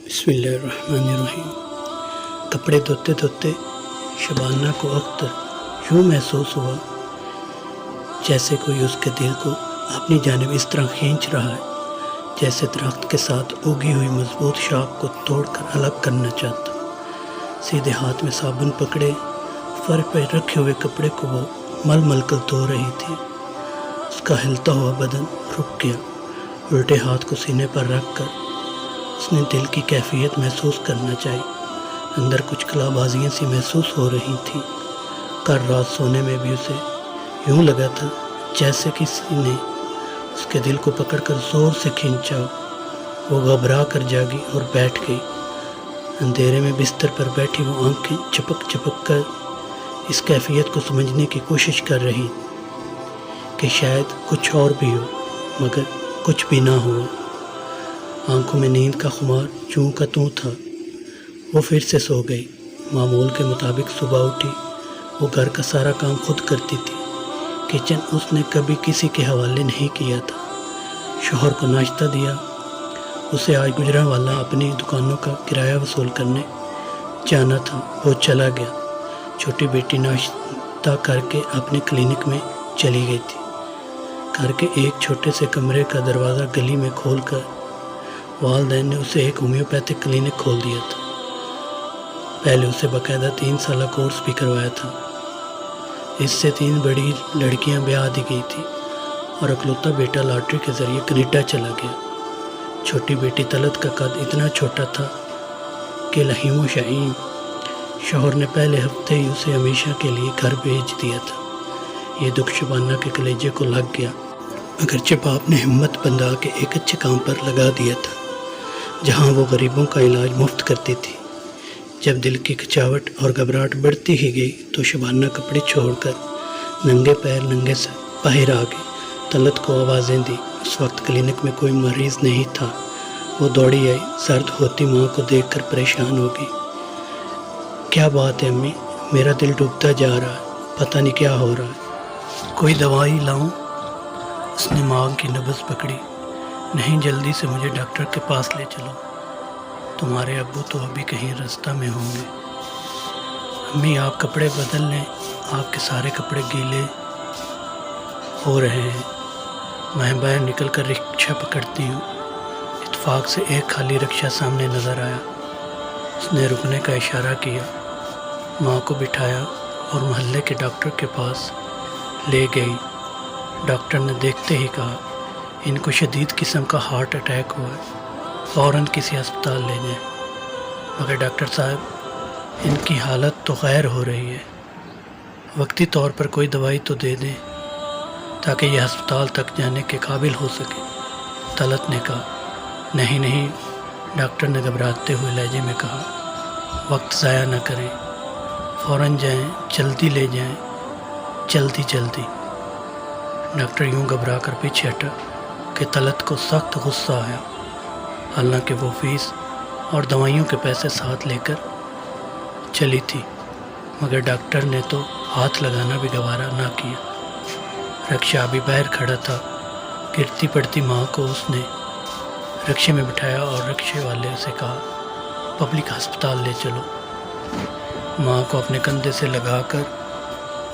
بسم اللہ الرحمن الرحیم۔ کپڑے دھوتے دھوتے شبانہ کو اختر یوں محسوس ہوا جیسے کوئی اس کے دل کو اپنی جانب اس طرح کھینچ رہا ہے جیسے درخت کے ساتھ اگی ہوئی مضبوط شاخ کو توڑ کر الگ کرنا چاہتا۔ سیدھے ہاتھ میں صابن پکڑے فرش پہ رکھے ہوئے کپڑے کو وہ مل مل کر دھو رہی تھی۔ اس کا ہلتا ہوا بدن رک گیا۔ الٹے ہاتھ کو سینے پر رکھ کر اس نے دل کی کیفیت محسوس کرنا چاہی۔ اندر کچھ خلا بازیاں سی محسوس ہو رہی تھیں۔ کل رات سونے میں بھی اسے یوں لگا تھا جیسے کسی نے اس کے دل کو پکڑ کر زور سے کھینچا۔ وہ گھبرا کر جاگی اور بیٹھ گئی۔ اندھیرے میں بستر پر بیٹھی وہ آنکھیں چپک چپک کر اس کیفیت کو سمجھنے کی کوشش کر رہی کہ شاید کچھ اور بھی ہو، مگر کچھ بھی نہ ہوا۔ آنکھوں میں نیند کا خمار چوں کا توں تھا۔ وہ پھر سے سو گئی۔ معمول کے مطابق صبح اٹھی۔ وہ گھر کا سارا کام خود کرتی تھی۔ کچن اس نے کبھی کسی کے حوالے نہیں کیا تھا۔ شوہر کو ناشتہ دیا۔ اسے آج گجرانوالہ اپنی دکانوں کا کرایہ وصول کرنے جانا تھا۔ وہ چلا گیا۔ چھوٹی بیٹی ناشتہ کر کے اپنے کلینک میں چلی گئی تھی۔ گھر کے ایک چھوٹے سے کمرے کا دروازہ گلی میں کھول کر والدین نے اسے ایک ہومیوپیتھک کلینک کھول دیا تھا۔ پہلے اسے باقاعدہ 3 سالہ کورس بھی کروایا تھا۔ اس سے 3 بڑی لڑکیاں بیاہ دی گئی تھی اور اکلوتا بیٹا لاٹری کے ذریعے کینیڈا چلا گیا۔ چھوٹی بیٹی طلعت کا قد اتنا چھوٹا تھا کہ لحیم و شعیم شوہر نے پہلے ہفتے ہی اسے ہمیشہ کے لیے گھر بھیج دیا تھا۔ یہ دکھ شبانہ کے کلیجے کو لگ گیا، اگرچہ باپ نے ہمت بندھا کے ایک اچھے کام پر لگا دیا تھا جہاں وہ غریبوں کا علاج مفت کرتی تھی۔ جب دل کی کھچاوٹ اور گھبراہٹ بڑھتی ہی گئی تو شبانہ کپڑے چھوڑ کر ننگے پیر ننگے سے باہر آ گئی۔ طلعت کو آوازیں دی۔ اس وقت کلینک میں کوئی مریض نہیں تھا۔ وہ دوڑی آئی، سرد ہوتی ماں کو دیکھ کر پریشان ہو گئی۔ کیا بات ہے امی؟ میرا دل ڈوبتا جا رہا ہے، پتہ نہیں کیا ہو رہا ہے، کوئی دوائی لاؤں؟ اس نے ماں کی نبض پکڑی۔ نہیں، جلدی سے مجھے ڈاکٹر کے پاس لے چلو، تمہارے ابو تو ابھی کہیں راستہ میں ہوں گے۔ امی آپ کپڑے بدل لیں، آپ کے سارے کپڑے گیلے ہو رہے ہیں۔ میں باہر نکل کر رکشہ پکڑتی ہوں۔ اتفاق سے ایک خالی رکشہ سامنے نظر آیا۔ اس نے رکنے کا اشارہ کیا، ماں کو بٹھایا اور محلے کے ڈاکٹر کے پاس لے گئی۔ ڈاکٹر نے دیکھتے ہی کہا، ان کو شدید قسم کا ہارٹ اٹیک ہوا ہے، فوراً کسی ہسپتال لے جائیں۔ مگر ڈاکٹر صاحب، ان کی حالت تو غیر ہو رہی ہے، وقتی طور پر کوئی دوائی تو دے دیں تاکہ یہ ہسپتال تک جانے کے قابل ہو سکے۔ طلعت نے کہا، نہیں نہیں، ڈاکٹر نے گھبراتے ہوئے لہجے میں کہا، وقت ضائع نہ کریں، فوراً جائیں، جلدی لے جائیں، جلدی جلدی۔ ڈاکٹر یوں گھبرا کر پیچھے ہٹا کہ طلعت کو سخت غصہ آیا، حالانکہ وہ فیس اور دوائیوں کے پیسے ساتھ لے کر چلی تھی، مگر ڈاکٹر نے تو ہاتھ لگانا بھی گوارا نہ کیا۔ رکشہ ابھی باہر کھڑا تھا۔ گرتی پڑتی ماں کو اس نے رکشے میں بٹھایا اور رکشے والے سے کہا، پبلک ہسپتال لے چلو۔ ماں کو اپنے کندھے سے لگا کر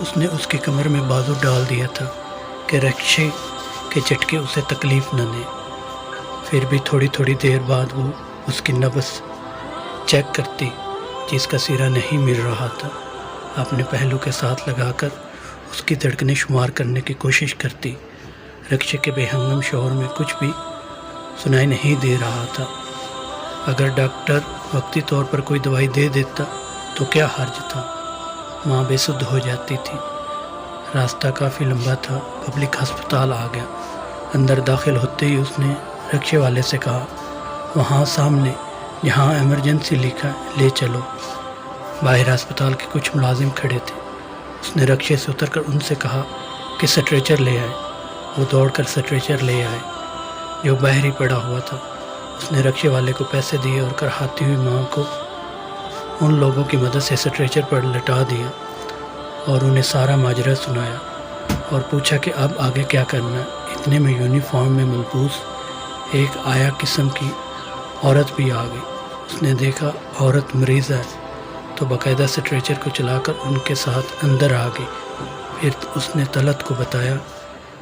اس نے اس کی کمر میں بازو ڈال دیا تھا کہ رکشے کے جھٹکے اسے تکلیف نہ دیں۔ پھر بھی تھوڑی تھوڑی دیر بعد وہ اس کی نبض چیک کرتی، جس کا سرا نہیں مل رہا تھا۔ اپنے پہلو کے ساتھ لگا کر اس کی دھڑکنیں شمار کرنے کی کوشش کرتی۔ رکشے کے بے ہنگم شور میں کچھ بھی سنائی نہیں دے رہا تھا۔ اگر ڈاکٹر وقتی طور پر کوئی دوائی دے دیتا تو کیا حرج تھا؟ ماں بے سدھ ہو جاتی تھی۔ راستہ کافی لمبا تھا۔ پبلک ہسپتال آ گیا۔ اندر داخل ہوتے ہی اس نے رکشے والے سے کہا، وہاں سامنے جہاں ایمرجنسی لکھا لے چلو۔ باہر ہسپتال کے کچھ ملازم کھڑے تھے۔ اس نے رکشے سے اتر کر ان سے کہا کہ سٹریچر لے آئے۔ وہ دوڑ کر سٹریچر لے آئے جو باہر ہی پڑا ہوا تھا۔ اس نے رکشے والے کو پیسے دیے اور کرہاتی ہوئی ماں کو ان لوگوں کی مدد سے سٹریچر پر لٹا دیا اور انہیں سارا ماجرا سنایا اور پوچھا کہ اب آگے کیا کرنا ہے۔ اتنے میں یونیفارم میں ملبوس ایک آیا قسم کی عورت بھی آ گئی۔ اس نے دیکھا عورت مریض ہے تو باقاعدہ اسٹریچر کو چلا کر ان کے ساتھ اندر آ گئی۔ پھر اس نے طلعت کو بتایا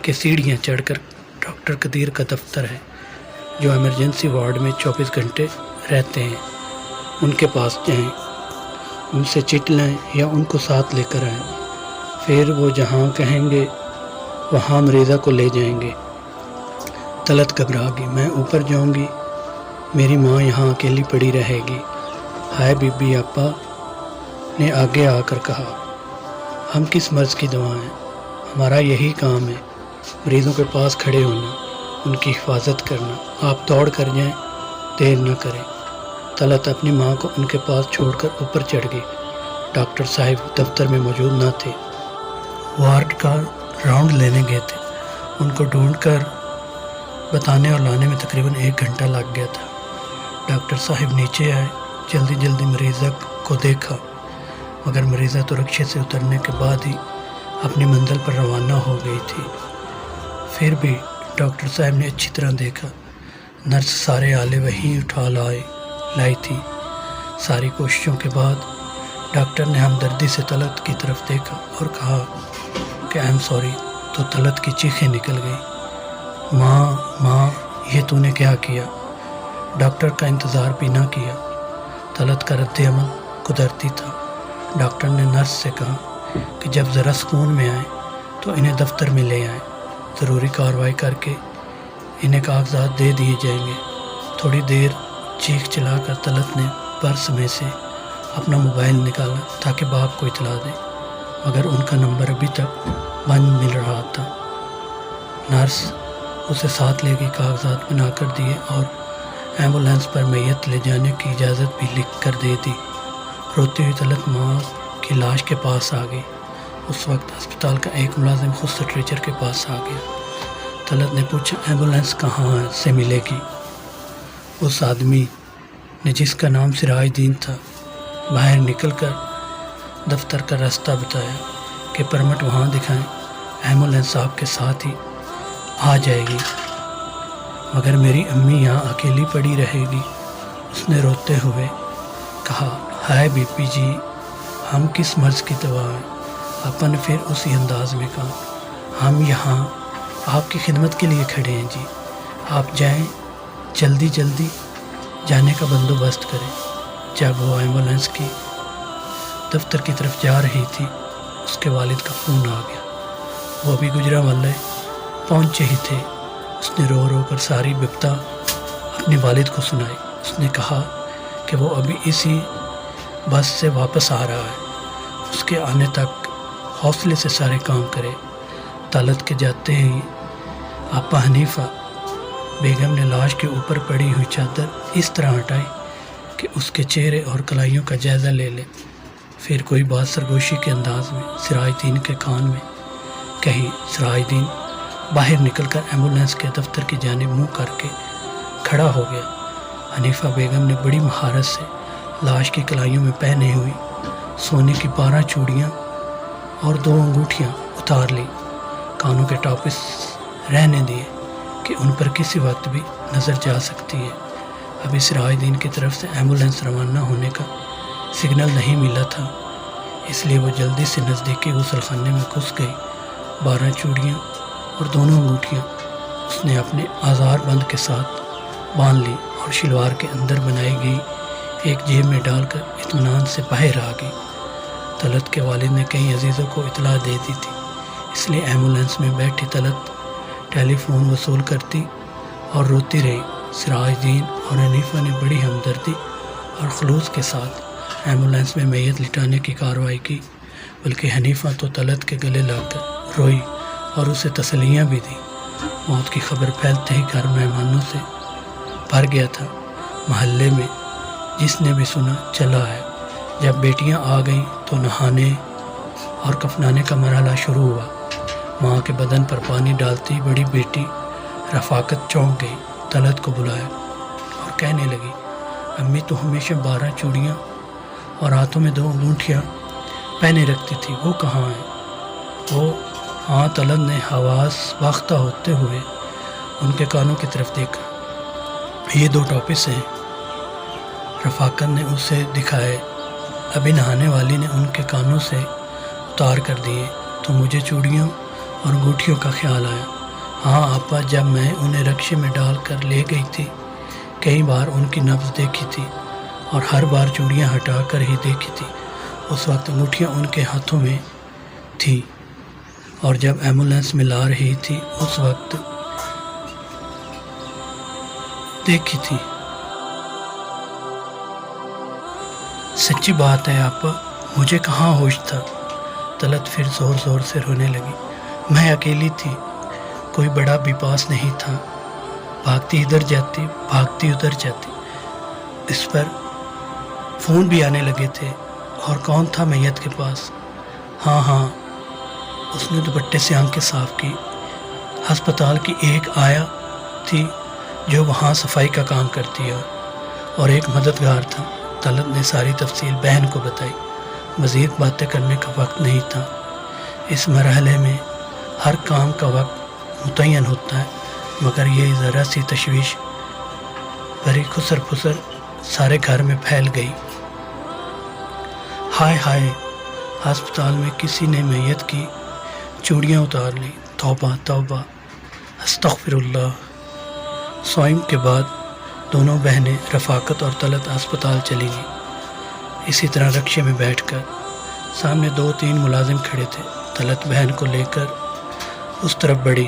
کہ سیڑھیاں چڑھ کر ڈاکٹر قدیر کا دفتر ہے جو ایمرجنسی وارڈ میں 24 گھنٹے رہتے ہیں، ان کے پاس جائیں، ان سے چٹ لیں یا ان کو ساتھ لے کر آئیں، پھر وہ جہاں کہیں گے وہاں مریضہ کو لے جائیں گے۔ طلعت گھبرا گئی، میں اوپر جاؤں گی، میری ماں یہاں اکیلی پڑی رہے گی۔ ہائے بی بی، آپا نے آگے آ کر کہا، ہم کس مرض کی دوا ہیں، ہمارا یہی کام ہے، مریضوں کے پاس کھڑے ہونا، ان کی حفاظت کرنا، آپ دوڑ کر جائیں، دیر نہ کریں۔ طلعت اپنی ماں کو ان کے پاس چھوڑ کر اوپر چڑھ گئی۔ ڈاکٹر صاحب دفتر میں موجود نہ تھے، وارڈ کا راؤنڈ لینے گئے تھے۔ ان کو ڈھونڈ کر بتانے اور لانے میں تقریباً 1 گھنٹہ لگ گیا تھا۔ ڈاکٹر صاحب نیچے آئے، جلدی جلدی مریضہ کو دیکھا، مگر مریضہ تو رکشے سے اترنے کے بعد ہی اپنی منزل پر روانہ ہو گئی تھی۔ پھر بھی ڈاکٹر صاحب نے اچھی طرح دیکھا، نرس سارے آلے وہیں اٹھا لائی تھی۔ ساری کوششوں کے بعد ڈاکٹر نے ہمدردی سے طلعت کی طرف دیکھا اور کہا کہ آئی ایم سوری، تو طلعت کی چیخیں نکل گئی، ماں یہ تو نے کیا کیا؟ ڈاکٹر کا انتظار بھی نہ کیا، طلعت کا رد عمل قدرتی تھا۔ ڈاکٹر نے نرس سے کہا کہ جب ذرا سکون میں آئیں تو انہیں دفتر میں لے آئیں، ضروری کارروائی کر کے انہیں کاغذات دے دیے جائیں گے۔ تھوڑی دیر چیخ چلا کر طلعت نے پرس میں سے اپنا موبائل نکالا تاکہ باپ کو اطلاع دے، مگر ان کا نمبر ابھی تک بند مل رہا تھا۔ نرس اسے ساتھ لے گئی، کاغذات بنا کر دیے اور ایمبولینس پر میت لے جانے کی اجازت بھی لکھ کر دے دی۔ روتی ہوئی طلعت ماں کی لاش کے پاس آ گئی۔ اس وقت ہسپتال کا ایک ملازم خود اسٹریچر کے پاس آ گیا۔ طلعت نے پوچھا، ایمبولینس کہاں سے ملے گی؟ اس آدمی نے جس کا نام سراج دین تھا باہر نکل کر دفتر کا راستہ بتایا کہ پرمٹ وہاں دکھائیں، ایمبولینس آپ کے ساتھ ہی آ جائے گی، مگر میری امی یہاں اکیلی پڑی رہے گی۔ اس نے روتے ہوئے کہا، ہائے بی پی جی، ہم کس مرض کی دوا ہیں؟ آپا نے پھر اسی انداز میں کہا، ہم یہاں آپ کی خدمت کے لیے کھڑے ہیں جی، آپ جائیں، جلدی جلدی جانے کا بندوبست کریں۔ جب وہ ایمبولینس کی دفتر کی طرف جا رہی تھی، اس کے والد کا فون آ گیا۔ وہ ابھی گجرانوالے پہنچے ہی تھے۔ اس نے رو رو کر ساری بپتا اپنے والد کو سنائی۔ اس نے کہا کہ وہ ابھی اسی بس سے واپس آ رہا ہے، اس کے آنے تک حوصلے سے سارے کام کرے۔ طلعت کے جاتے ہی آپا حنیفہ بیگم نے لاش کے اوپر پڑی ہوئی چادر اس طرح ہٹائی کہ اس کے چہرے اور کلائیوں کا جائزہ لے لے۔ پھر کوئی بات سرگوشی کے انداز میں سراج دین کے کان میں کہی۔ سراج دین باہر نکل کر ایمبولینس کے دفتر کی جانب منہ کر کے کھڑا ہو گیا۔ حنیفہ بیگم نے بڑی مہارت سے لاش کی کلائیوں میں پہنے ہوئی سونے کی 12 چوڑیاں اور 2 انگوٹھیاں اتار لی، کانوں کے ٹاپس رہنے دیے کہ ان پر کسی وقت بھی نظر جا سکتی ہے۔ ابھی سراج دین کی طرف سے ایمبولینس روانہ ہونے کا سگنل نہیں ملا تھا، اس لیے وہ جلدی سے نزدیکی غسل خانے میں گھس گئی۔ 12 چوڑیاں اور دونوں انگوٹھیاں اس نے اپنے آزار بند کے ساتھ باندھ لی اور شلوار کے اندر بنائی گئی ایک جیب میں ڈال کر اطمینان سے باہر آ گئی۔ طلعت کے والد نے کئی عزیزوں کو اطلاع دے دی تھی، اس لیے ایمبولینس میں بیٹھی طلعت ٹیلی فون وصول کرتی اور روتی رہی۔ سراج دین اور حنیفہ نے بڑی ہمدردی اور خلوص کے ساتھ ایمبولینس میں میت لٹانے کی کارروائی کی، بلکہ حنیفہ تو طلعت کے گلے لا کر روئی اور اسے تسلیاں بھی دی۔ موت کی خبر پھیلتے ہی گھر مہمانوں سے بھر گیا تھا۔ محلے میں جس نے بھی سنا چلا ہے۔ جب بیٹیاں آ گئیں تو نہانے اور کفنانے کا مرحلہ شروع ہوا۔ ماں کے بدن پر پانی ڈالتی بڑی بیٹی رفاقت چونک گئی، طلعت کو بلایا اور کہنے لگی، امی تو ہمیشہ 12 چوڑیاں اور ہاتھوں میں 2 انگوٹھیاں پہنے رکھتی تھی، وہ کہاں ہیں؟ وہ ہاں، طلعت نے حواس باختہ ہوتے ہوئے ان کے کانوں کی طرف دیکھا۔ یہ 2 ٹاپس ہیں، رفاقت نے اسے دکھائے۔ ابھی نہانے والی نے ان کے کانوں سے اتار کر دیے تو مجھے چوڑیوں اور انگوٹھیوں کا خیال آیا۔ ہاں آپا، جب میں انہیں رکشے میں ڈال کر لے گئی تھی کئی بار ان کی نبض دیکھی تھی اور ہر بار چوڑیاں ہٹا کر ہی دیکھی تھی۔ اس وقت انگوٹھیاں ان کے ہاتھوں میں تھی اور جب ایمبولینس میں لا رہی تھی اس وقت دیکھی تھی۔ سچی بات ہے آپا، مجھے کہاں ہوش تھا۔ طلعت پھر زور زور سے رونے لگی۔ میں اکیلی تھی، کوئی بڑا بھی پاس نہیں تھا۔ بھاگتی ادھر جاتی، بھاگتی ادھر جاتی۔ اس پر فون بھی آنے لگے تھے، اور کون تھا میت کے پاس؟ ہاں، اس نے دوپٹے سے آنکھیں صاف کی۔ ہسپتال کی ایک آیا تھی جو وہاں صفائی کا کام کرتی ہے، اور ایک مددگار تھا۔ طلعت نے ساری تفصیل بہن کو بتائی۔ مزید باتیں کرنے کا وقت نہیں تھا۔ اس مرحلے میں ہر کام کا وقت متعین ہوتا ہے، مگر یہ ذرا سی تشویش بھری خسر پھسر سارے گھر میں پھیل گئی۔ ہائے، ہسپتال میں کسی نے میت کی چوڑیاں اتار لی۔ توبہ، استغفر اللہ۔ سوئم کے بعد دونوں بہنیں رفاقت اور طلعت ہسپتال چلی گئی۔ اسی طرح رکشے میں بیٹھ کر سامنے 2-3 ملازم کھڑے تھے۔ طلعت بہن کو لے کر اس طرف بڑھی،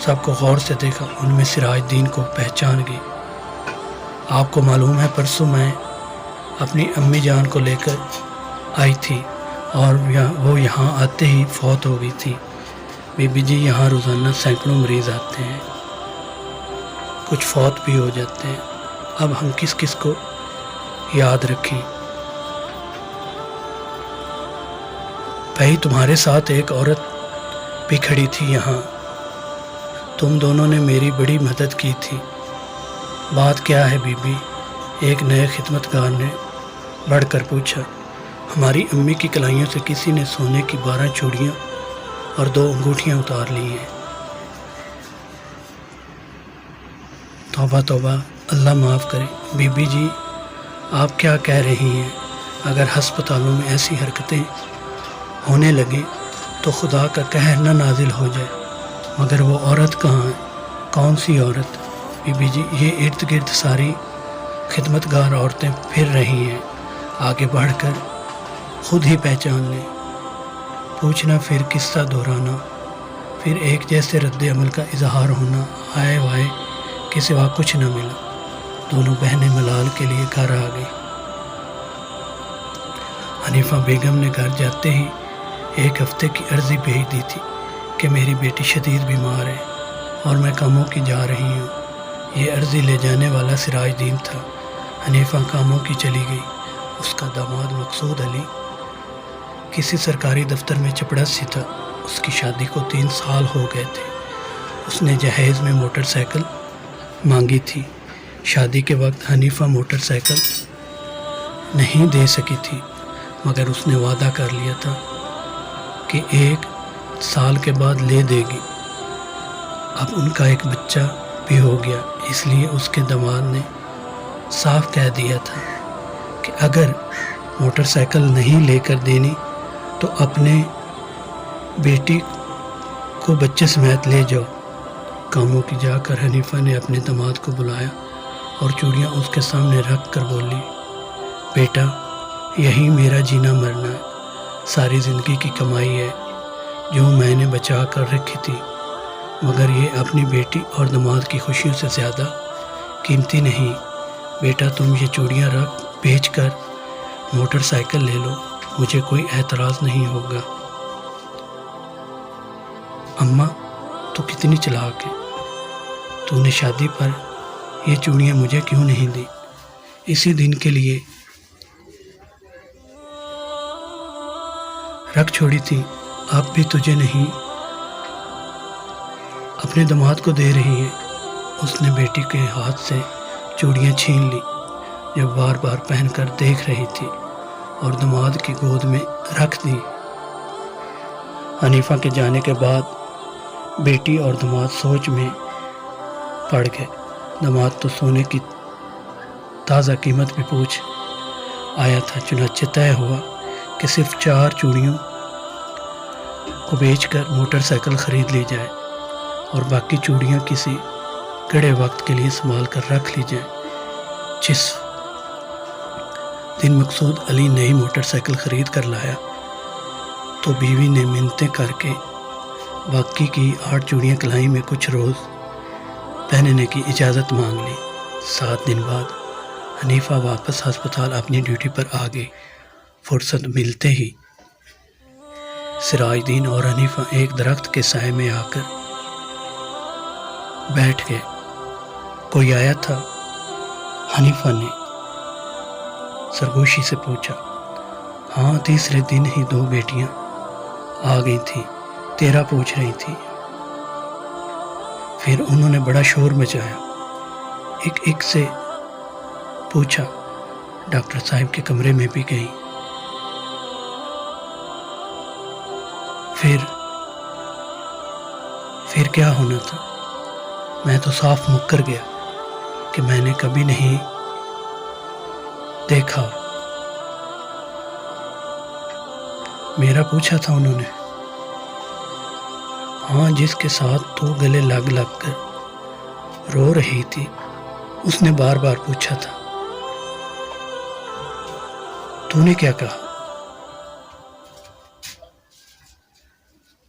سب کو غور سے دیکھا۔ ان میں سراج الدین کو پہچان گئی۔ آپ کو معلوم ہے پرسوں میں اپنی امی جان کو لے کر آئی تھی اور وہ یہاں آتے ہی فوت ہو گئی تھی۔ بی بی جی، یہاں روزانہ سینکڑوں مریض آتے ہیں، کچھ فوت بھی ہو جاتے ہیں، اب ہم کس کس کو یاد رکھیں؟ بھائی، تمہارے ساتھ ایک عورت بھی کھڑی تھی یہاں، تم دونوں نے میری بڑی مدد کی تھی۔ بات کیا ہے بی بی؟ ایک نئے خدمتگار نے بڑھ کر پوچھا۔ ہماری امی کی کلائیوں سے کسی نے سونے کی 12 چوڑیاں اور 2 انگوٹھیاں اتار لی ہیں۔ توبہ، اللہ معاف کرے۔ بی بی جی، آپ کیا کہہ رہی ہیں؟ اگر ہسپتالوں میں ایسی حرکتیں ہونے لگیں تو خدا کا قہر نہ نازل ہو جائے۔ مگر وہ عورت کہاں ہے؟ کون سی عورت؟ بی بی جی، یہ ارد گرد ساری خدمتگار عورتیں پھر رہی ہیں، آگے بڑھ کر خود ہی پہچان لیں۔ پوچھنا، پھر قصہ دہرانا، پھر ایک جیسے رد عمل کا اظہار ہونا۔ ہائے وائے کے سوا کچھ نہ ملا۔ دونوں بہنیں ملال کے لیے گھر آ گئی۔ حنیفہ بیگم نے گھر جاتے ہی 1 ہفتے کی عرضی بھیج دی تھی کہ میری بیٹی شدید بیمار ہے اور میں کاموں کی جا رہی ہوں۔ یہ عرضی لے جانے والا سراج الدین تھا۔ حنیفہ کاموں کی چلی گئی۔ اس کا داماد مقصود علی کسی سرکاری دفتر میں چپڑاسی تھا۔ اس کی شادی کو 3 سال ہو گئے تھے۔ اس نے جہیز میں موٹر سائیکل مانگی تھی۔ شادی کے وقت حنیفہ موٹر سائیکل نہیں دے سکی تھی، مگر اس نے وعدہ کر لیا تھا کہ 1 سال کے بعد لے دے گی۔ اب ان کا ایک بچہ بھی ہو گیا، اس لیے اس کے داماد نے صاف کہہ دیا تھا کہ اگر موٹر سائیکل نہیں لے کر دینی تو اپنے بیٹی کو بچے سمیت لے جاؤ۔ کاموں کی جا کر حنیفہ نے اپنے داماد کو بلایا اور چوڑیاں اس کے سامنے رکھ کر بولی، بیٹا، یہی میرا جینا مرنا ہے، ساری زندگی کی کمائی ہے جو میں نے بچا کر رکھی تھی، مگر یہ اپنی بیٹی اور داماد کی خوشیوں سے زیادہ قیمتی نہیں۔ بیٹا، تم یہ چوڑیاں بیچ کر موٹر سائیکل لے لو، مجھے کوئی اعتراض نہیں ہوگا۔ اماں، تو کتنی چلاک ہے، تو نے شادی پر یہ چوڑیاں مجھے کیوں نہیں دی؟ اسی دن کے لیے رکھ چھوڑی تھی، اب بھی تجھے نہیں اپنے داماد کو دے رہی ہے۔ اس نے بیٹی کے ہاتھ سے چوڑیاں چھین لی جو بار بار پہن کر دیکھ رہی تھی اور داماد کی گود میں رکھ دی۔ حنیفہ کے جانے کے بعد بیٹی اور داماد سوچ میں پڑ گئے۔ داماد تو سونے کی تازہ قیمت بھی پوچھ آیا تھا، چنانچہ طے ہوا کہ صرف 4 چوڑیوں کو بیچ کر موٹر سائیکل خرید لی جائے اور باقی چوڑیاں کسی گڑے وقت کے لیے سنبھال کر رکھ لی جائیں۔ جس دن مقصود علی نئی موٹر سائیکل خرید کر لایا تو بیوی نے منتیں کر کے باقی کی 8 چوڑیاں کلائی میں کچھ روز پہننے کی اجازت مانگ لی۔ 7 دن بعد حنیفہ واپس ہسپتال اپنی ڈیوٹی پر آ گئی۔ فرصت ملتے ہی سراج دین اور حنیفہ ایک درخت کے سائے میں آ کر بیٹھ گئے۔ کوئی آیا تھا؟ حنیفہ نے سرگوشی سے پوچھا۔ ہاں، تیسرے دن ہی 2 بیٹیاں آ گئی تھیں، تیرا پوچھ رہی تھی۔ پھر انہوں نے بڑا شور مچایا، ایک سے پوچھا، ڈاکٹر صاحب کے کمرے میں بھی گئی۔ پھر کیا ہونا تھا؟ میں تو صاف مکر گیا کہ میں نے کبھی نہیں دیکھا۔ میرا پوچھا تھا انہوں نے؟ ہاں، جس کے ساتھ تو گلے لگ کر رو رہی تھی، اس نے بار بار پوچھا تھا۔ تو نے کیا کہا؟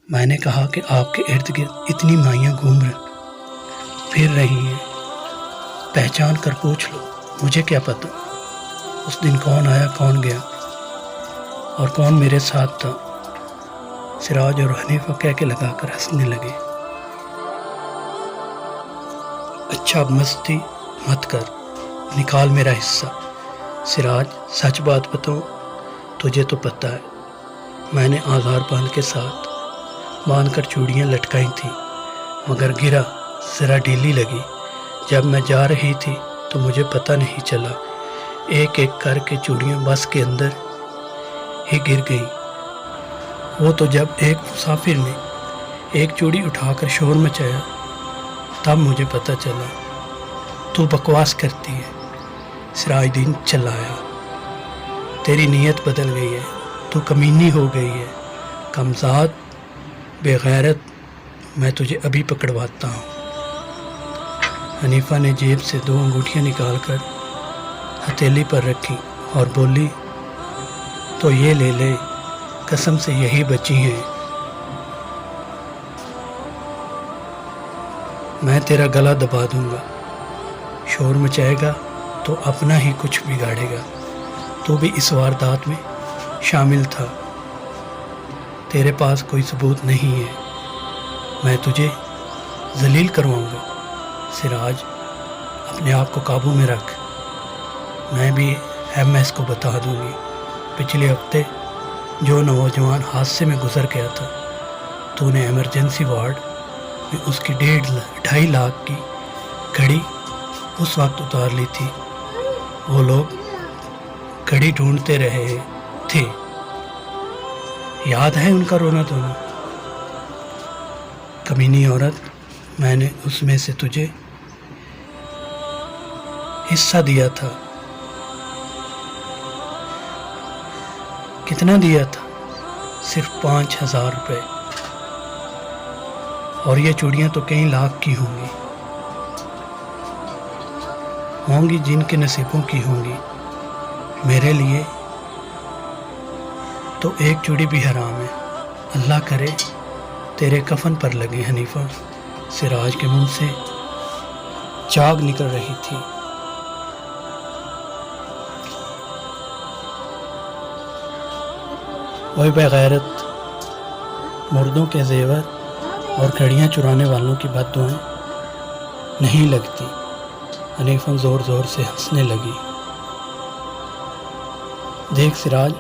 میں نے کہا کہ آپ کے ارد گرد اتنی مائیاں گھوم پھر رہی ہیں، پہچان کر پوچھ لو، مجھے کیا پتا اس دن کون آیا کون گیا اور کون میرے ساتھ تھا۔ سراج اور حنیفہ کہہ کے لگا کر ہنسنے لگے۔ اچھا، اب مستی مت کر، نکال میرا حصہ۔ سراج، سچ بات بتاؤں، تجھے تو پتہ ہے میں نے آزار پان کے ساتھ باندھ کر چوڑیاں لٹکائی تھیں، مگر گرا ذرا ڈھیلی لگی۔ جب میں جا رہی تھی تو مجھے پتہ نہیں چلا، ایک کر کے چوڑیاں بس کے اندر ہی گر گئیں۔ وہ تو جب ایک مسافر نے ایک چوڑی اٹھا کر شور مچایا تب مجھے پتہ چلا۔ تو بکواس کرتی ہے، سراج دین چلایا۔ تیری نیت بدل گئی ہے، تو کمینی ہو گئی ہے، کمزاد، بے غیرت، میں تجھے ابھی پکڑواتا ہوں۔ حنیفہ نے جیب سے 2 انگوٹھیاں نکال کر ہتھیلی پر رکھی اور بولی، تو یہ لے لے، قسم سے یہی بچی ہیں۔ میں تیرا گلا دبا دوں گا، شور مچائے گا تو اپنا ہی کچھ بگاڑے گا۔ تو بھی اس واردات میں شامل تھا، تیرے پاس کوئی ثبوت نہیں ہے، میں تجھے ذلیل کرواؤں گا۔ سراج، اپنے آپ کو قابو میں رکھ، میں بھی MS کو بتا دوں گی۔ پچھلے ہفتے جو نوجوان حادثے میں گزر گیا تھا، تو نے ایمرجنسی وارڈ میں اس کی 2.5 لاکھ کی گھڑی اس وقت اتار لی تھی۔ وہ لوگ گھڑی ڈھونڈتے رہے تھے، یاد ہے ان کا رونا دھونا؟ کمینی عورت، میں نے اس میں سے تجھے حصہ دیا تھا۔ کتنا دیا تھا؟ صرف 5,000 روپے، اور یہ چوڑیاں تو کئی لاکھ کی ہوں گی جن کے نصیبوں کی ہوں گی۔ میرے لیے تو ایک چوڑی بھی حرام ہے، اللہ کرے تیرے کفن پر لگے۔ حنیفہ، سراج کے منہ سے چاگ نکل رہی تھی۔ وہی بے غیرت، مردوں کے زیور اور گھڑیاں چرانے والوں کی بد دعائیں نہیں لگتی۔ حنیفہ زور زور سے ہنسنے لگی۔ دیکھ سراج،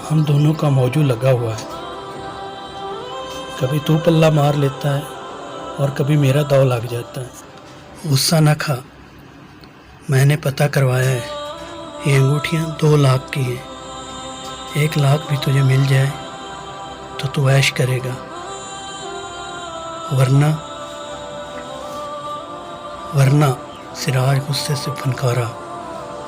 ہم دونوں کا موجو لگا ہوا ہے، کبھی تو پلہ مار لیتا ہے اور کبھی میرا داؤ لگ جاتا ہے۔ غصہ نہ کھا، میں نے پتہ کروایا ہے، یہ انگوٹھیاں 2 لاکھ کی ہیں۔ 1 لاکھ بھی تجھے مل جائے تو عیش کرے گا، ورنہ سراج غصے سے پھنکارا،